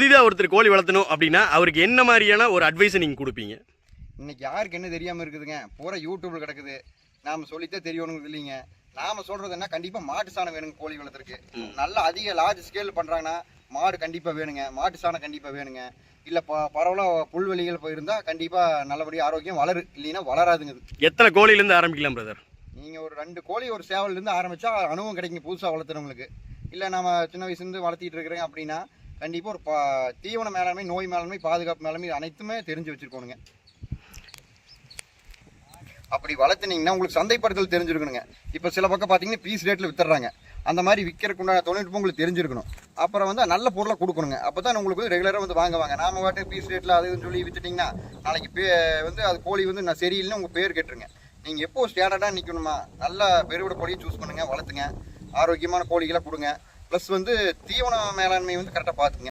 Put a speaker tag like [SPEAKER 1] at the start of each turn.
[SPEAKER 1] புதிதாக ஒருத்தர் கோழி வளர்த்தணும் அப்படின்னா அவருக்கு என்ன மாதிரியான ஒரு அட்வைஸை நீங்கள் கொடுப்பீங்க?
[SPEAKER 2] இன்னைக்கு யாருக்கு என்ன தெரியாமல் இருக்குதுங்க, பூரா யூடியூப்ல கிடக்குது. நாம் சொல்லித்தான் தெரியணுங்கிறது இல்லைங்க. நாம சொல்றது என்ன, கண்டிப்பாக மாட்டு சாணம் வேணுங்க. கோழி வளர்த்துருக்கு நல்லா அதிக லார்ஜ் ஸ்கேல் பண்ணுறாங்கன்னா மாடு கண்டிப்பாக வேணுங்க, மாட்டு சாணம் கண்டிப்பாக வேணுங்க. இல்லை பரவலாக புல்வெளிகள் இருந்தால் கண்டிப்பாக நல்லபடியாக ஆரோக்கியம் வளரு, இல்லைன்னா வளராதுங்க.
[SPEAKER 1] எத்தனை கோழிலேருந்து ஆரம்பிக்கலாம் பிரதர்?
[SPEAKER 2] நீங்கள் ஒரு 2 கோழி ஒரு சேவல்லேருந்து ஆரம்பித்தா அனுபவம் கிடைக்குங்க புதுசாக வளர்த்துறவங்களுக்கு. இல்லை நம்ம சின்ன வயசுலேருந்து வளர்த்திட்டு இருக்கிறேங்க அப்படின்னா கண்டிப்பாக ஒரு தீவன மேலாண்மை, நோய் மேலாண்மை, பாதுகாப்பு மேலாண்மை அனைத்துமே தெரிஞ்சு வச்சுருக்கணுங்க. அப்படி வளர்த்துனீங்கன்னா உங்களுக்கு சந்தைப்படுத்தல் தெரிஞ்சிருக்கணுங்க. இப்போ சில பக்கம் பார்த்தீங்கன்னா பீஸ் ரேட்டில் வித்துறாங்க. அந்த மாதிரி விற்கிறதுக்கு உண்டான தொழில்நுட்பம் உங்களுக்கு தெரிஞ்சிருக்கணும். அப்புறம் வந்து நல்ல பொருளை கொடுக்கணுங்க. அப்போ தான் உங்களுக்கு வந்து ரெகுலராக வந்து வாங்குவாங்க. நாம வாட்டு பீஸ் ரேட்டில் அதுன்னு சொல்லி வித்துட்டிங்கன்னா நாளைக்கு வந்து அது கோழி வந்து நான் சரியில்லைன்னு உங்கள் பேர் கேட்டுருங்க. நீங்கள் எப்போ ஸ்டாண்டர்டாக நிற்கணுமா, நல்ல பெருவிட கோழியை சூஸ் பண்ணுங்கள், வளர்த்துங்க, ஆரோக்கியமான கோழிகளை கொடுங்க. ப்ளஸ் வந்து தீவன மேலாண்மை வந்து கரெக்டாக பார்த்துங்க.